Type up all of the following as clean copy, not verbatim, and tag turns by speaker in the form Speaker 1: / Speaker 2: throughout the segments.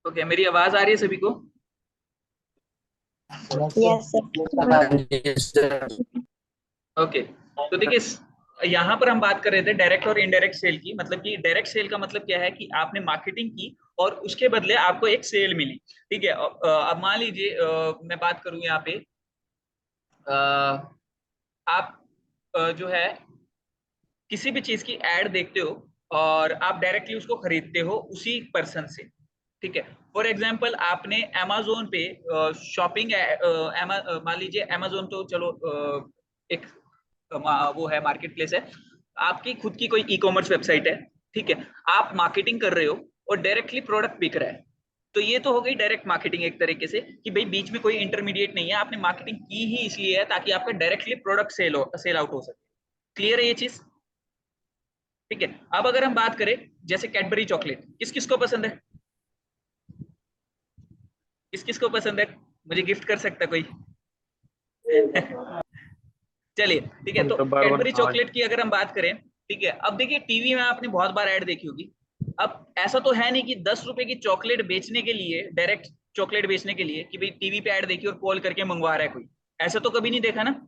Speaker 1: Okay, मेरी आवाज आ रही है सभी को?
Speaker 2: Yes sir.
Speaker 1: ओके, तो देखिए यहाँ पर हम बात कर रहे थे डायरेक्ट और इनडायरेक्ट सेल की। मतलब कि डायरेक्ट सेल का मतलब क्या है कि आपने मार्केटिंग की और उसके बदले आपको एक सेल मिली। ठीक है, अब मान लीजिए मैं बात करूं यहाँ पे, आप जो है किसी भी चीज की एड देखते हो और आप डायरेक्टली उसको खरीदते हो उसी पर्सन से। ठीक है, फॉर एग्जाम्पल आपने अमेजोन पे शॉपिंग, मान लीजिए अमेजोन तो चलो एक वो है, मार्केट प्लेस है। आपकी खुद की कोई ई कॉमर्स वेबसाइट है। ठीक है, आप मार्केटिंग कर रहे हो और डायरेक्टली प्रोडक्ट बिक रहा है। तो ये तो हो गई डायरेक्ट मार्केटिंग एक तरीके से, कि भाई बीच में कोई इंटरमीडिएट नहीं है, आपने मार्केटिंग की ही इसलिए है ताकि आपका डायरेक्टली प्रोडक्ट सेल आउट हो सके। क्लियर है ये चीज? ठीक है, अब अगर हम बात करें जैसे कैडबरी चॉकलेट, किस किस को पसंद है? किस किस को पसंद है? मुझे गिफ्ट कर सकता कोई? चलिए, ठीक है,
Speaker 3: हम
Speaker 1: तो
Speaker 3: तो बार बार
Speaker 1: कैडबरी
Speaker 3: हाँ।
Speaker 1: चॉकलेट की अगर हम बात करें, ठीक है, अब देखिए टीवी में आपने बहुत बार ऐड देखी होगी। अब ऐसा तो है नहीं कि 10 रुपए की चॉकलेट बेचने के लिए, डायरेक्ट चॉकलेट बेचने के लिए, कि भाई टीवी पे ऐड देखी और कॉल करके मंगवा रहा है कोई। ऐसा तो कभी नहीं देखा ना?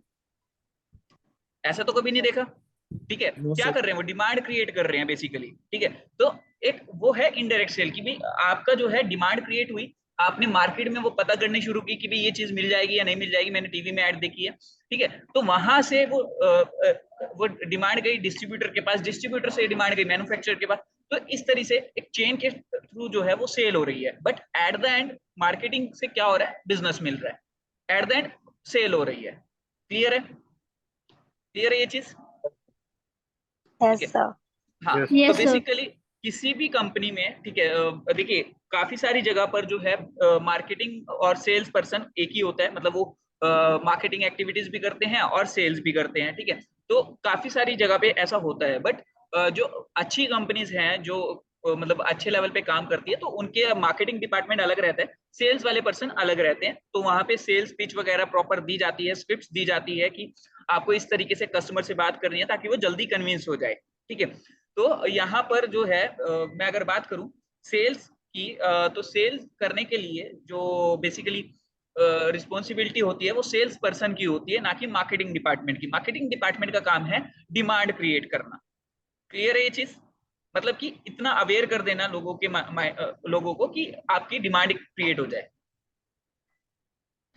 Speaker 1: ऐसा तो कभी नहीं देखा। ठीक है,
Speaker 3: नो
Speaker 1: क्या
Speaker 3: सर।
Speaker 1: कर रहे हैं, वो डिमांड क्रिएट कर रहे हैं बेसिकली। ठीक है, तो एक वो है इनडायरेक्ट सेल की भी, आपका जो है डिमांड क्रिएट हुई, आपने मार्केट में वो पता करनी शुरू की कि भाई ये चीज मिल जाएगी या नहीं मिल जाएगी, मैंने टीवी में ऐड देखी है। ठीक है, तो वहां से वो डिमांड गई डिस्ट्रीब्यूटर के पास, डिस्ट्रीब्यूटर से डिमांड गई मैन्युफैक्चरर के पास। तो इस तरह से एक चेन के थ्रू जो है वो सेल हो रही है। But at the end marketing से क्या हो रहा है, बिजनेस मिल रहा है, एट द एंड सेल हो रही है। क्लियर है? क्लियर है ये चीज? ठीक
Speaker 2: यस
Speaker 1: है,
Speaker 2: सर।
Speaker 1: हाँ।
Speaker 3: यस।
Speaker 1: तो
Speaker 4: यस सर।
Speaker 1: बेसिकली किसी भी कंपनी में, ठीक है, देखिए काफी सारी जगह पर जो है मार्केटिंग और सेल्स पर्सन एक ही होता है। मतलब वो मार्केटिंग एक्टिविटीज भी करते हैं और सेल्स भी करते हैं। ठीक है, तो काफी सारी जगह पे ऐसा होता है। बट जो अच्छी कंपनीज हैं, जो मतलब अच्छे लेवल पे काम करती है, तो उनके मार्केटिंग डिपार्टमेंट अलग रहता है, सेल्स वाले पर्सन अलग रहते हैं। तो वहां पे सेल्स पिच वगैरह प्रॉपर दी जाती है, स्क्रिप्ट दी जाती है कि आपको इस तरीके से कस्टमर से बात करनी है ताकि वो जल्दी कन्विंस हो जाए। ठीक है, तो यहाँ पर जो है मैं अगर बात करूं सेल्स की, तो सेल्स करने के लिए जो बेसिकली रिस्पॉन्सिबिलिटी होती है वो सेल्स पर्सन की होती है, ना कि मार्केटिंग डिपार्टमेंट की। मार्केटिंग डिपार्टमेंट का काम है डिमांड क्रिएट करना। क्लियर है ये चीज? मतलब कि इतना अवेयर कर देना लोगों के लोगों को कि आपकी डिमांड क्रिएट हो जाए।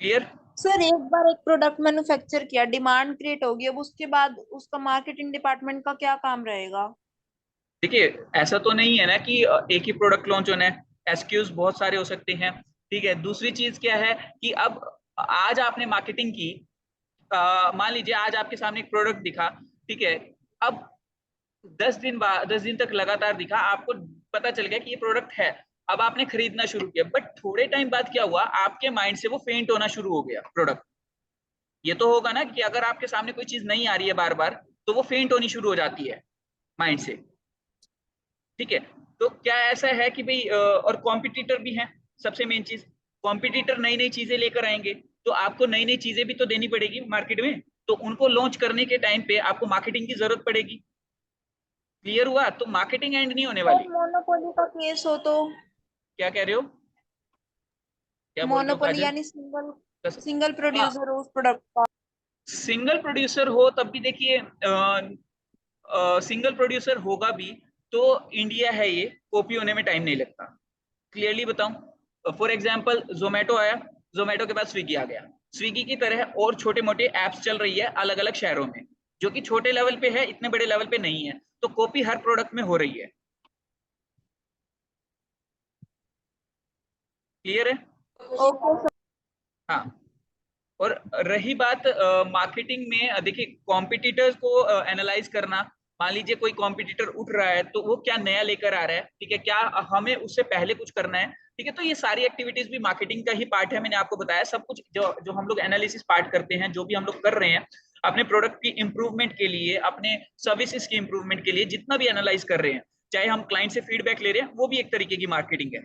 Speaker 1: क्लियर?
Speaker 2: सर एक बार एक प्रोडक्ट मैन्युफैक्चर किया, डिमांड क्रिएट होगी, अब उसके बाद उसका मार्केटिंग डिपार्टमेंट का क्या काम रहेगा?
Speaker 1: देखिए, ऐसा तो नहीं है ना कि एक ही प्रोडक्ट लॉन्च होना है, एसक्यूज बहुत सारे हो सकते हैं। ठीक है, दूसरी चीज क्या है कि अब आज आपने मार्केटिंग की, मान लीजिए आज आपके सामने एक प्रोडक्ट दिखा। ठीक है, अब 10 दिन बाद, 10 दिन तक लगातार दिखा, आपको पता चल गया कि ये प्रोडक्ट है। अब आपने खरीदना शुरू किया, बट थोड़े टाइम बाद क्या हुआ, आपके माइंड से वो फेंट होना शुरू हो गया प्रोडक्ट। ये तो होगा ना कि अगर आपके सामने कोई चीज नहीं आ रही है बार बार, तो वो फेंट होनी शुरू हो जाती है माइंड से। ठीक है, तो क्या ऐसा है कि भाई और कॉम्पिटिटर भी हैं। सबसे मेन चीज, कॉम्पिटिटर नई नई चीजें लेकर आएंगे, तो आपको नई नई चीजें भी तो देनी पड़ेगी मार्केट में। तो उनको लॉन्च करने के टाइम पे आपको मार्केटिंग की जरूरत पड़ेगी। क्लियर हुआ? तो मार्केटिंग एंड नहीं होने
Speaker 2: और
Speaker 1: वाली।
Speaker 2: मोनोपोली का केस हो तो?
Speaker 1: क्या कह रहे हो? क्या बोल रहे हो
Speaker 2: मोनोपोली
Speaker 1: काजल?
Speaker 2: यानी सिंगल सिंगल
Speaker 1: हाँ,
Speaker 2: प्रोड्यूसर हो उस प्रोडक्ट का।
Speaker 1: सिंगल प्रोड्यूसर हो तब भी देखिए, सिंगल प्रोड्यूसर होगा भी तो इंडिया है ये, कॉपी होने में टाइम नहीं लगता। क्लियरली बताऊं, फॉर एग्जांपल जोमेटो आया, जोमेटो के बाद स्विगी आ गया। स्विगी की तरह और छोटे मोटे एप्स चल रही है अलग अलग शहरों में। जो कि छोटे लेवल पे है, इतने बड़े लेवल पे नहीं है। तो कॉपी हर प्रोडक्ट में हो रही है। क्लियर है?
Speaker 2: Okay sir.
Speaker 1: हाँ। और रही बात मार्केटिंग में, देखिए कॉम्पिटिटर्स को एनालाइज करना। मान लीजिए कोई कॉम्पिटिटर उठ रहा है, तो वो क्या नया लेकर आ रहा है, ठीक है, क्या हमें उससे पहले कुछ करना है, ठीक है। तो ये सारी एक्टिविटीज भी मार्केटिंग का ही पार्ट है। मैंने आपको बताया सब कुछ, जो जो हम लोग एनालिसिस पार्ट करते हैं, जो भी हम लोग कर रहे हैं अपने प्रोडक्ट की इंप्रूवमेंट के लिए, अपने सर्विसेज की इंप्रूवमेंट के लिए, जितना भी एनालाइज कर रहे हैं, चाहे हम क्लाइंट से फीडबैक ले रहे हैं, वो भी एक तरीके की मार्केटिंग है,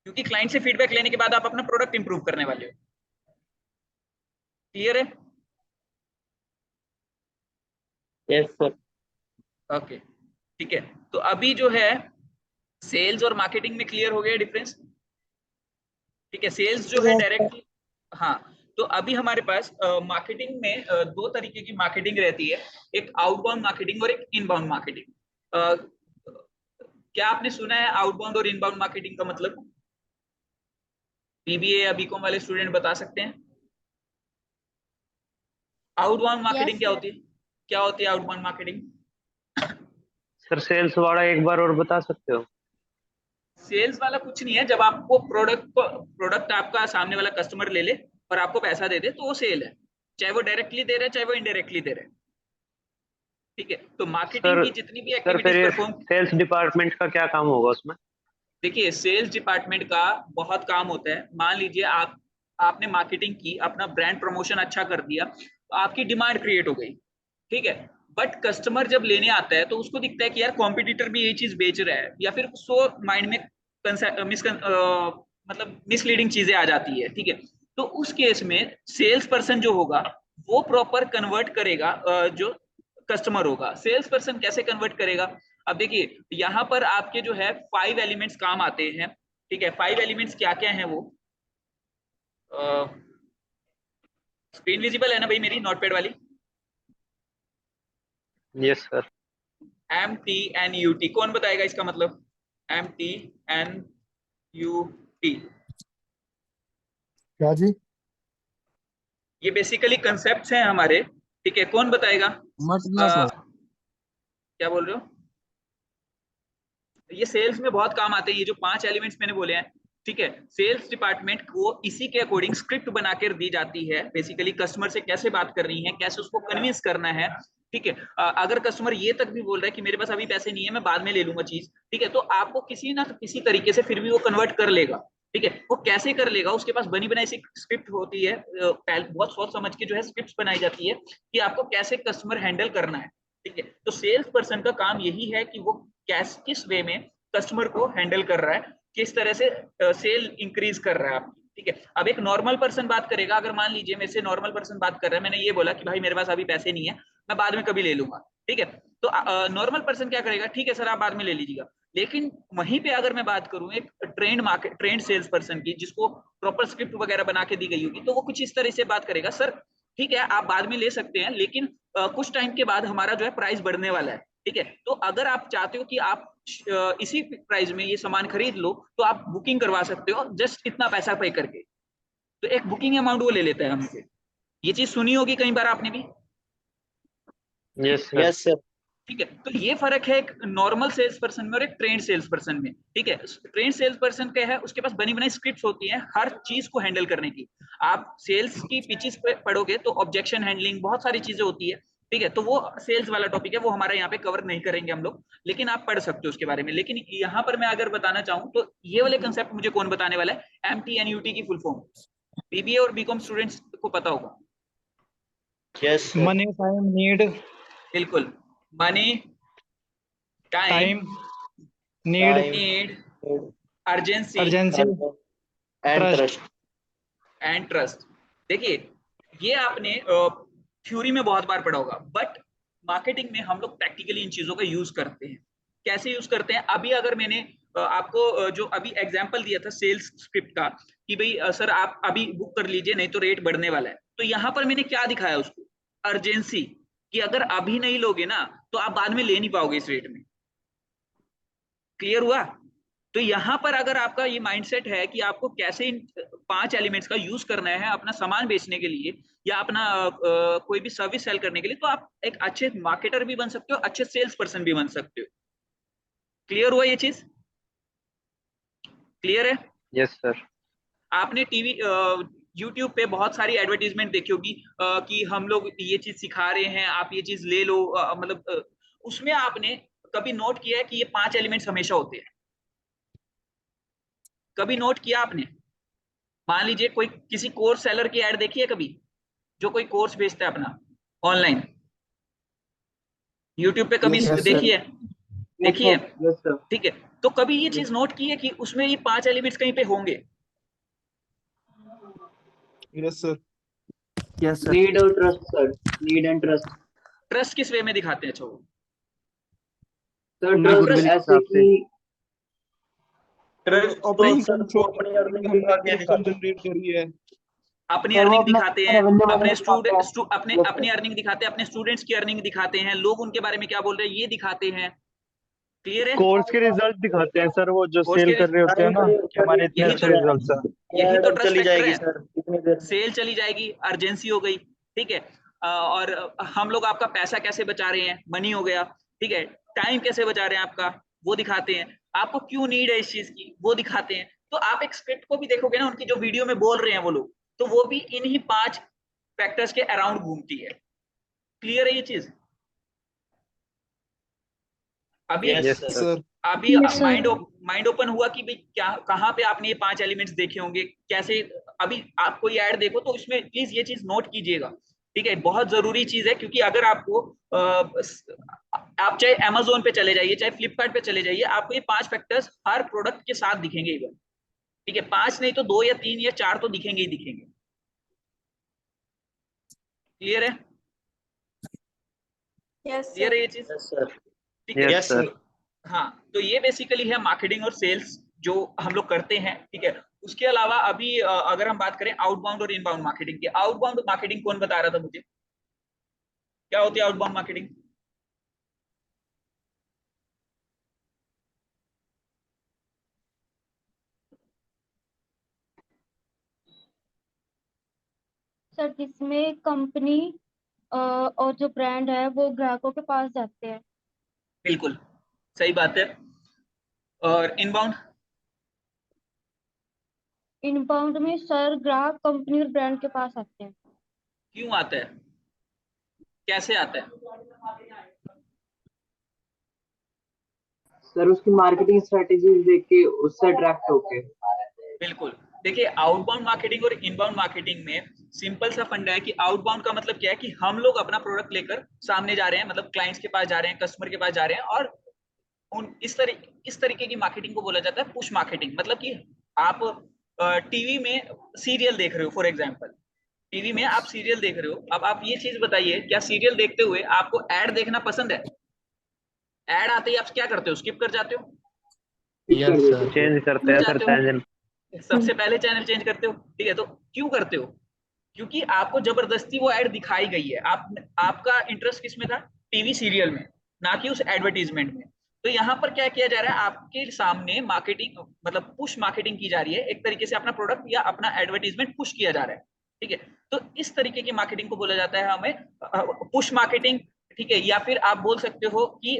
Speaker 1: क्योंकि क्लाइंट से फीडबैक लेने के बाद आप अपना प्रोडक्ट इंप्रूव करने वाले हो। क्लियर है?
Speaker 3: Yes sir.
Speaker 1: ओके, ठीक है। तो अभी जो है सेल्स और मार्केटिंग में क्लियर हो गया डिफरेंस, ठीक है। सेल्स जो है
Speaker 2: यस सर।
Speaker 1: डायरेक्टली, हाँ। तो अभी हमारे पास मार्केटिंग में दो तरीके की मार्केटिंग रहती है, एक आउटबाउंड मार्केटिंग और एक इनबाउंड मार्केटिंग। क्या आपने सुना है आउटबाउंड और इनबाउंड मार्केटिंग का मतलब? बीबीए या बीकॉम वाले स्टूडेंट बता सकते हैं आउटबाउंड मार्केटिंग
Speaker 2: यस
Speaker 1: क्या
Speaker 2: सर।
Speaker 1: होती है? क्या होती है आउटबाउंड मार्केटिंग?
Speaker 3: सर सेल्स वाला एक बार और बता सकते हो?
Speaker 1: सेल्स वाला कुछ नहीं है, जब आपको प्रोडक्ट आपका सामने वाला कस्टमर ले ले और आपको पैसा दे दे, तो वो सेल है, चाहे वो डायरेक्टली दे रहे हैं चाहे वो इनडायरेक्टली दे रहे हैं, ठीक है। तो मार्केटिंग
Speaker 3: सर
Speaker 1: की जितनी भी
Speaker 3: सर फिर
Speaker 1: एक्टिविटीज
Speaker 3: ये
Speaker 1: परफॉर्म,
Speaker 3: सेल्स डिपार्टमेंट का क्या काम होगा उसमें?
Speaker 1: देखिए सेल्स डिपार्टमेंट का बहुत काम होता है। मान लीजिए आपने मार्केटिंग की, अपना ब्रांड प्रमोशन अच्छा कर दिया, तो आपकी डिमांड क्रिएट हो गई, ठीक है। बट कस्टमर जब लेने आता है, तो उसको दिखता है कि यार कॉम्पिटिटर भी यही चीज बेच रहा है, या फिर उसको माइंड में मतलब मिसलीडिंग चीजें आ जाती है, ठीक है। तो उस केस में सेल्स पर्सन जो होगा, वो प्रॉपर कन्वर्ट करेगा, जो कस्टमर होगा। सेल्स पर्सन कैसे कन्वर्ट करेगा? अब देखिए यहाँ पर आपके जो है 5 एलिमेंट्स काम आते हैं, ठीक है। 5 एलिमेंट्स क्या क्या हैं वो? स्क्रीन विजिबल है ना भाई मेरी नोटपैड वाली?
Speaker 3: Yes sir.
Speaker 1: MTNUT कौन बताएगा इसका मतलब? MTNUT,
Speaker 4: क्या जी?
Speaker 1: ये बेसिकली कंसेप्ट हैं हमारे, ठीक है। कौन बताएगा?
Speaker 4: मतलब
Speaker 1: क्या बोल रहे हो? ये सेल्स में बहुत काम आते हैं, ये जो 5 एलिमेंट्स मैंने बोले हैं, ठीक है। सेल्स डिपार्टमेंट को इसी के अकॉर्डिंग स्क्रिप्ट बनाकर दी जाती है, बेसिकली कस्टमर से कैसे बात करनी है, कैसे उसको कन्विंस करना है, ठीक है। अगर कस्टमर ये तक भी बोल रहा है कि मेरे पास अभी पैसे नहीं है, मैं बाद में ले लूंगा चीज, ठीक है, तो आपको किसी ना किसी तरीके से फिर भी वो कन्वर्ट कर लेगा, ठीक है। वो कैसे कर लेगा? उसके पास बनी बनाई सी स्क्रिप्ट होती है, बहुत सोच समझ के जो है स्क्रिप्ट बनाई जाती है कि आपको कैसे कस्टमर हैंडल करना है, ठीक है। तो सेल्स पर्सन का काम यही है कि वो किस वे में कस्टमर को हैंडल कर रहा है, किस तरह से सेल इंक्रीज कर रहा है आपकी, ठीक है। अब एक नॉर्मल पर्सन बात करेगा, अगर मान लीजिए मेरे से नॉर्मल पर्सन बात कर रहा है, मैंने ये बोला कि भाई मेरे पास अभी पैसे नहीं है, मैं बाद में कभी ले लूंगा, ठीक है। तो नॉर्मल पर्सन क्या करेगा? ठीक है सर आप बाद में ले लीजिएगा। लेकिन वहीं पे अगर मैं बात करूं एक ट्रेंड सेल्स पर्सन की, जिसको प्रॉपर स्क्रिप्ट वगैरह बना के दी गई होगी, तो वो कुछ इस तरह से बात करेगा, सर ठीक है आप बाद में ले सकते हैं, लेकिन कुछ टाइम के बाद हमारा जो है प्राइस बढ़ने वाला है, ठीक है। तो अगर आप चाहते हो कि आप इसी प्राइस में ये सामान खरीद लो, तो आप बुकिंग करवा सकते हो जस्ट इतना पैसा पे करके। तो एक बुकिंग अमाउंट वो ले लेता है हमसे। ये चीज सुनी होगी कई बार आपने भी,
Speaker 3: यस सर।
Speaker 4: Yes sir.
Speaker 1: ठीक है। तो ये फर्क है एक नॉर्मल सेल्स पर्सन में और एक ट्रेंड सेल्स पर्सन में, ठीक है। ट्रेंड सेल्स पर्सन क्या है, उसके पास बनी बनाई स्क्रिप्ट होती है हर चीज को हैंडल करने की। आप सेल्स की पिचेस पे पढ़ोगे तो ऑब्जेक्शन हैंडलिंग बहुत सारी चीजें होती है, ठीक है। तो वो सेल्स वाला टॉपिक है, वो हमारे यहाँ पे कवर नहीं करेंगे हम लोग, लेकिन आप पढ़ सकते हो उसके बारे में। लेकिन यहाँ पर मैं अगर बताना चाहूँ तो ये वाले कंसेप्ट मुझे कौन बताने वाला है? MTNUT की फुल फॉर्म बीबीए और बीकॉम स्टूडेंट्स को पता होगा।
Speaker 4: यस
Speaker 5: मनी, टाइम, नीड,
Speaker 1: बिल्कुल। Money, time,
Speaker 5: time, need,
Speaker 1: need, urgency
Speaker 5: urgency,
Speaker 4: and
Speaker 5: trust.
Speaker 4: Trust.
Speaker 1: And trust. देखिए ये आपने थ्योरी में बहुत बार पढ़ा होगा, बट मार्केटिंग में हम लोग प्रैक्टिकली इन चीजों का यूज करते हैं। कैसे यूज करते हैं? अभी अगर मैंने आपको जो अभी एग्जांपल दिया था सेल्स स्क्रिप्ट का, कि भाई सर आप अभी बुक कर लीजिए नहीं तो रेट बढ़ने वाला है, तो यहाँ पर मैंने क्या दिखाया उसको? अर्जेंसी, कि अगर अभी नहीं लोगे ना तो आप बाद में ले नहीं पाओगे इस रेट में। क्लियर हुआ? तो यहाँ पर अगर आपका ये माइंडसेट है कि आपको कैसे इन 5 एलिमेंट्स का यूज करना है अपना सामान बेचने के लिए या अपना कोई भी सर्विस सेल करने के लिए, तो आप एक अच्छे मार्केटर भी बन सकते हो, अच्छे सेल्स पर्सन भी बन सकते हो। क्लियर हुआ ये चीज? क्लियर है?
Speaker 3: Yes sir.
Speaker 1: आपने टीवी यूट्यूब पे बहुत सारी एडवर्टीजमेंट देखी होगी कि हम लोग ये चीज सिखा रहे हैं, आप ये चीज ले लो, मतलब उसमें आपने कभी नोट किया है कि ये 5 एलिमेंट्स हमेशा होते हैं? कभी नोट किया आपने? मान लीजिए कोई किसी कोर्स सेलर की एड देखी है कभी, जो कोई कोर्स बेचता है अपना ऑनलाइन, यूट्यूब पे कभी
Speaker 4: Yes,
Speaker 1: देखी है? देखी है?
Speaker 3: Yes sir.
Speaker 1: ठीक है, तो कभी ये चीज नोट की है कि उसमें ये 5 एलिमेंट्स कहीं पे होंगे?
Speaker 4: Yes, sir.
Speaker 3: Yes sir.
Speaker 6: Need और trust sir, need and trust.
Speaker 1: Trust किस वे में दिखाते हैं? अच्छा, वो
Speaker 6: सर
Speaker 3: उनकी
Speaker 6: ट्रस्ट
Speaker 3: goodwill के
Speaker 6: ऐसे
Speaker 3: हिसाब से।
Speaker 6: कि
Speaker 4: ट्रस्ट
Speaker 7: अपनी
Speaker 4: तो
Speaker 7: इनकम
Speaker 4: सर
Speaker 7: शो
Speaker 4: वो
Speaker 7: अपनी अर्निंग
Speaker 4: हमने
Speaker 7: दिखा के
Speaker 4: इनकम
Speaker 7: दिखाते हैं।
Speaker 4: जनरेट करी है।
Speaker 1: अपनी
Speaker 6: सर वो
Speaker 1: अर्निंग
Speaker 6: अपना
Speaker 1: दिखाते हैं,
Speaker 6: रेवेन्यू
Speaker 1: अपने
Speaker 6: वगैरह
Speaker 1: स्टूडेंट
Speaker 6: दिखाते
Speaker 1: अपने
Speaker 6: हैं।
Speaker 1: अपनी अर्निंग दिखाते हैं, अपने स्टूडेंट्स की अर्निंग दिखाते हैं, लोग उनके बारे में क्या बोल रहे हैं ये दिखाते हैं। क्लियर है?
Speaker 5: कोर्स के रिजल्ट दिखाते हैं सर, वो जो
Speaker 1: कोर्स
Speaker 5: सेल
Speaker 1: के
Speaker 5: कर रहे होते हैं ना कि हमारे इतने
Speaker 1: यही
Speaker 5: अच्छे
Speaker 1: तो
Speaker 5: रिजल्ट्स हैं।
Speaker 1: यही तो
Speaker 7: ऐड
Speaker 1: ट्रस्ट
Speaker 7: चली
Speaker 1: फैक्टर
Speaker 7: जाएगी
Speaker 1: है।
Speaker 7: सर कितनी देर में।
Speaker 1: सेल चली जाएगी, अर्जेंसी हो गई, ठीक है, और हम लोग आपका पैसा कैसे बचा रहे हैं, मनी हो गया, ठीक है, टाइम कैसे बचा रहे हैं आपका, वो दिखाते हैं, आपको क्यों नीड है इस चीज की, वो दिखाते हैं। तो आप एक स्क्रिप्ट को भी देखोगे ना, उनकी जो वीडियो में बोल रहे हैं वो लोग, तो वो भी इन्हीं 5 फैक्टर्स के अराउंड घूमती है। क्लियर है ये चीज? अभी
Speaker 7: यस
Speaker 3: यस
Speaker 7: सर।
Speaker 3: सर।
Speaker 1: अभी
Speaker 2: Yes, sir.
Speaker 1: माइंड ओपन हुआ कि भाई क्या, कहाँ पे आपने ये 5 एलिमेंट्स देखे होंगे, कैसे। अभी आप कोई ऐड देखो तो इसमें प्लीज ये चीज नोट कीजिएगा, ठीक है, बहुत जरूरी चीज है, क्योंकि अगर आपको आप चाहे अमेजोन पे चले जाइए, चाहे फ्लिपकार्ट पे चले जाइए, आपको ये 5 फैक्टर्स हर प्रोडक्ट के साथ दिखेंगे इवन, ठीक है, 5 नहीं तो 2 या 3 या 4 तो दिखेंगे ही दिखेंगे। क्लियर है?
Speaker 2: Yes,
Speaker 1: clear
Speaker 2: sir.
Speaker 1: है ये चीज?
Speaker 7: Yes sir.
Speaker 1: ठीक है।
Speaker 3: Yes
Speaker 7: yes
Speaker 3: sir.
Speaker 7: सर।
Speaker 1: हाँ, तो ये बेसिकली है मार्केटिंग और सेल्स जो हम लोग करते हैं, ठीक है। उसके अलावा अभी अगर हम बात करें आउटबाउंड और इनबाउंड मार्केटिंग की, आउटबाउंड मार्केटिंग कौन बता रहा था मुझे, क्या होती है आउटबाउंड मार्केटिंग?
Speaker 8: सर जिसमें कंपनी और जो ब्रांड है वो ग्राहकों के पास जाते हैं।
Speaker 1: बिल्कुल सही बात है। और इनबाउंड?
Speaker 8: इनबाउंड में सर ग्राहक कंपनी और ब्रांड के पास आते हैं।
Speaker 1: क्यों आता है, कैसे आता है?
Speaker 6: सर उसकी मार्केटिंग स्ट्रेटेजीज देख के उससे अट्रैक्ट होके।
Speaker 1: बिल्कुल। देखिए, आउटबाउंड मार्केटिंग और इनबाउंड मार्केटिंग में सिंपल सा फंडा है कि आउटबाउंड का मतलब क्या है कि हम लोग अपना प्रोडक्ट लेकर सामने जा रहे हैं, मतलब क्लाइंट्स के पास जा रहे हैं, कस्टमर के पास जा रहे हैं, और इस तरीके की मार्केटिंग को बोला जाता है पुश मार्केटिंग। मतलब कि आप टीवी में सीरियल देख रहे हो, फॉर एग्जांपल टीवी में आप सीरियल देख रहे हो, अब आप ये चीज बताइए, क्या सीरियल देखते हुए आपको ऐड देखना पसंद है? ऐड आते ही आप क्या करते हो, स्किप कर जाते हो?
Speaker 3: Yes sir. चेंज करते हैं सर
Speaker 1: जाते हो?
Speaker 3: चैनल।
Speaker 1: सबसे पहले चैनल चेंज करते हो, ठीक है, तो क्यों करते हो? क्योंकि आपको जबरदस्ती वो ऐड दिखाई गई है, आपका इंटरेस्ट किसमें था, टीवी सीरियल में, ना कि उस एडवर्टीजमेंट में। तो यहाँ पर क्या किया जा रहा है, आपके सामने मार्केटिंग, मतलब पुश मार्केटिंग की जा रही है, एक तरीके से अपना प्रोडक्ट या अपना एडवर्टीजमेंट पुश किया जा रहा है, ठीक है। तो इस तरीके की मार्केटिंग को बोला जाता है हमें पुश मार्केटिंग, ठीक है, या फिर आप बोल सकते हो कि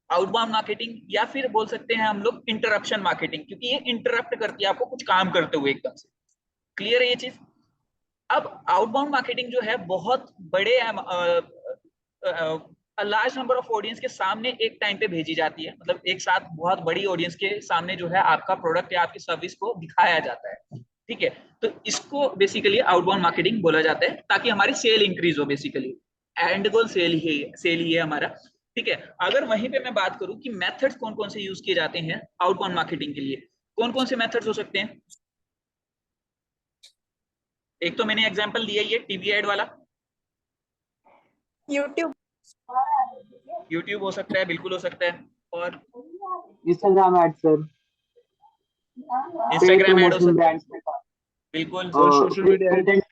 Speaker 1: आउटबाउंड मार्केटिंग, या फिर बोल सकते हैं हम लोग इंटरप्शन मार्केटिंग, क्योंकि ये इंटरप्ट करती है आपको कुछ काम करते हुए एकदम से। क्लियर है ये चीज? अब आउटबाउंड मार्केटिंग जो है बहुत बड़े लार्ज नंबर ऑफ ऑडियंस के सामने एक टाइम पे भेजी जाती है, मतलब एक साथ बहुत बड़ी ऑडियंस के सामने जो है आपका प्रोडक्ट या आपकी सर्विस को दिखाया जाता है, ठीक है। तो इसको बेसिकली आउटबाउंड मार्केटिंग बोला जाता है, ताकि हमारी सेल इंक्रीज हो, बेसिकली एंड गोल सेल ही है हमारा, ठीक है। अगर वहीं पे मैं बात करूं कि मेथड्स कौन कौन से यूज किए जाते हैं आउटबाउंड मार्केटिंग के लिए, कौन कौन से मेथड्स हो सकते हैं? एक तो मैंने एग्जांपल दिया ये टीवी एड वाला,
Speaker 2: YouTube.
Speaker 1: यूट्यूब हो सकता है, बिल्कुल हो सकता है, और
Speaker 6: Instagram ad sir,
Speaker 1: Instagram ad हो सकता है,
Speaker 6: ब्रांड्स के साथ,
Speaker 1: बिल्कुल।
Speaker 4: और social media
Speaker 6: content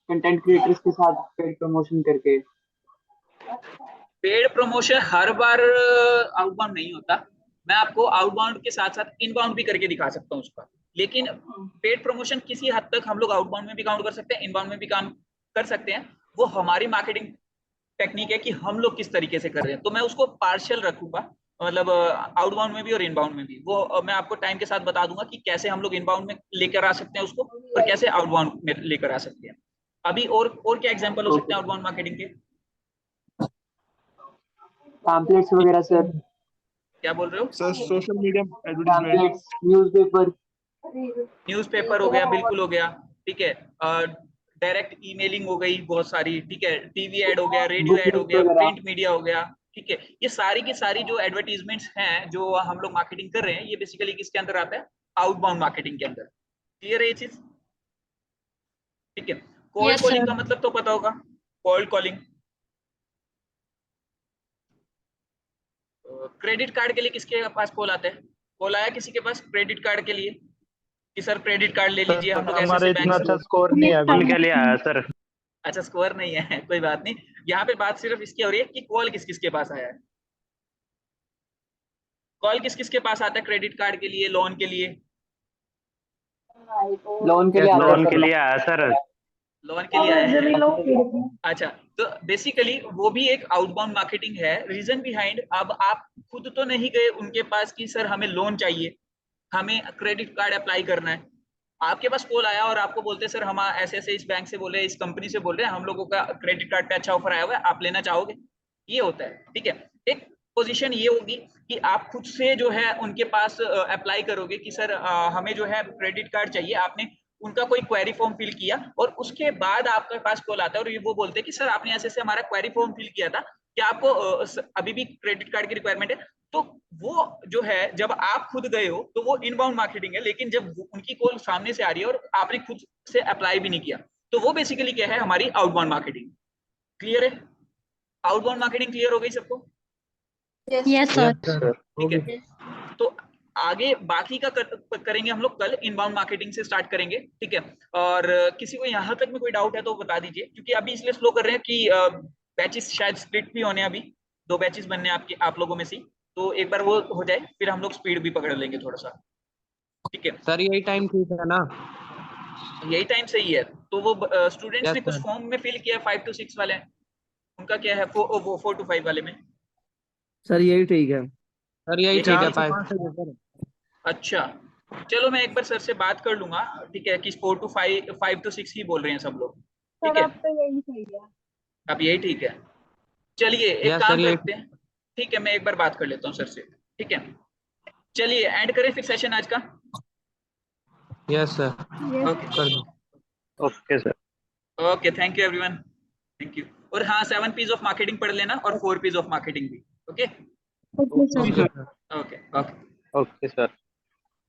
Speaker 6: content creators के साथ पेड प्रमोशन करके।
Speaker 1: पेड प्रमोशन हर बार आउटबाउंड नहीं होता, मैं आपको आउटबाउंड के साथ साथ इनबाउंड भी करके दिखा सकता हूँ उसका। लेकिन पेड प्रमोशन किसी हद तक हम लोग आउटबाउंड में भी काउंट कर सकते हैं, इनबाउंड में भी काम कर सकते हैं। वो हमारी मार्केटिंग टेक्निक है कि हम लोग किस तरीके से कर रहे हैं। तो मैं उसको पार्शियल रखूंगा, मतलब आउटबाउंड में भी और इनबाउंड में भी। वो मैं आपको टाइम के साथ बता दूंगा कि कैसे हम लोग इनबाउंड में लेकर आ सकते हैं उसको और कैसे आउटबाउंड में लेकर आ सकते हैं। अभी और क्या एग्जांपल हो सकते हैं आउटबाउंड मार्केटिंग के?
Speaker 6: पैम्पलेट्स वगैरह सर,
Speaker 1: क्या बोल रहे हो?
Speaker 4: Sir social media advertisement.
Speaker 6: Pamphlets, newspaper.
Speaker 1: Newspaper हो गया, बिल्कुल हो गया, ठीक है। डायरेक्ट ईमेलिंग हो गई बहुत सारी, ठीक है। टीवी एड हो गया, रेडियो एड हो गया, प्रिंट मीडिया हो गया, ठीक है। ये सारी की सारी जो एडवर्टीजमेंट्स हैं जो हम लोग मार्केटिंग कर रहे हैं, ये बेसिकली किसके अंदर आता है? आउटबाउंड मार्केटिंग के अंदर। क्लियर है ये चीज? ठीक है। कोल्ड कॉलिंग का मतलब तो पता होगा, कोल्ड कॉलिंग। क्रेडिट कार्ड के लिए किसके पास कॉल आता है? कॉल आया किसी के पास क्रेडिट कार्ड के लिए कि सर क्रेडिट कार्ड ले लीजिए, हम लोग ऐसे
Speaker 5: हमारे
Speaker 1: ऐसे
Speaker 5: इतना
Speaker 1: बैंक
Speaker 5: अच्छा
Speaker 1: से।
Speaker 5: स्कोर नहीं है अभी।
Speaker 3: उनके लिए आया सर।
Speaker 1: अच्छा, स्कोर नहीं है, कोई बात नहीं। यहाँ पे बात सिर्फ इसकी हो रही है कि कॉल किस किस के पास आया है। कॉल किस किस के पास आता है क्रेडिट कार्ड के लिए, लोन के लिए?
Speaker 6: लोन के लिए आता है
Speaker 3: लोन
Speaker 6: सर।
Speaker 3: के लिए आया सर।
Speaker 1: लोन के लिए आया है। अच्छा, तो बेसिकली वो भी एक आउटबाउंड मार्केटिंग है। रीजन बिहाइंड, अब आप खुद तो नहीं गए उनके पास कि सर हमें लोन चाहिए, हमें क्रेडिट कार्ड अप्लाई करना है। आपके पास कॉल आया और आपको बोलते हैं सर हम ऐसे ऐसे इस बैंक से बोल रहे हैं, इस कंपनी से बोल रहे हैं, हम लोगों का क्रेडिट कार्ड पे अच्छा ऑफर आया हुआ है, आप लेना चाहोगे? ये होता है, ठीक है। एक पोजीशन ये होगी कि आप खुद से जो है उनके पास अप्लाई करोगे कि सर हमें जो है क्रेडिट कार्ड चाहिए। आपने उनका कोई क्वेरी फॉर्म फिल किया और उसके बाद आपके पास कॉल आता है और ये वो बोलते हैं कि सर आपने ऐसे ऐसे हमारा क्वेरी फॉर्म फिल किया था, क्या आपको अभी भी क्रेडिट कार्ड की रिक्वायरमेंट है? तो वो जो है जब आप खुद गए हो तो वो इनबाउंड मार्केटिंग है। लेकिन जब उनकी कॉल सामने से आ रही है और आपने खुद से अप्लाई भी नहीं किया, तो वो बेसिकली क्या है? हमारी आउटबाउंड मार्केटिंग। क्लियर है? आउटबाउंड मार्केटिंग क्लियर हो गई सबको?
Speaker 8: Yes sir.
Speaker 1: ठीक है। तो आगे बाकी का करेंगे हम लोग कल, इनबाउंड मार्केटिंग से स्टार्ट करेंगे, ठीक है। और किसी को यहाँ तक में कोई डाउट है तो बता दीजिए, क्योंकि अभी इसलिए स्लो कर रहे हैं कि बैचेस शायद स्प्लिट भी होने, अभी 2 बैचेस बनने आपके आप लोगों में से। तो एक बार वो हो जाए फिर हम लोग स्पीड भी पकड़ लेंगे थोड़ा सा, ठीक है।
Speaker 7: सर यही टाइम ठीक है ना?
Speaker 1: यही टाइम सही है। तो वो स्टूडेंट्स
Speaker 7: यस
Speaker 1: ने कुछ
Speaker 7: सर।
Speaker 1: फॉर्म में फिल किया 5 to 6 वाले, उनका क्या है? 4 to 5 वाले में?
Speaker 7: सर यही ठीक है। सर यही ठीक है।
Speaker 5: 4 से 5 है सर।
Speaker 1: अच्छा, चलो मैं एक बार सर से बात कर लूंगा, ठीक है, कि 4 to 5 to 6 ही बोल रहे हैं सब लोग, ठीक है।
Speaker 2: तो यही सही है।
Speaker 1: अब यही ठीक है। चलिए एक
Speaker 7: यस
Speaker 1: काम
Speaker 7: सर यही।
Speaker 1: करते हैं, ठीक है, मैं एक बार बात कर लेता हूँ सर से, ठीक है। चलिए एंड करें फिर सेशन आज का।
Speaker 7: यस सर
Speaker 1: ओके
Speaker 7: कर दो।
Speaker 3: Okay sir.
Speaker 1: Okay, thank you everyone, thank you. और हाँ, 7 P's ऑफ मार्केटिंग पढ़ लेना और 4 P's ऑफ मार्केटिंग भी, okay
Speaker 8: okay sir.
Speaker 1: Okay okay.
Speaker 3: Okay sir.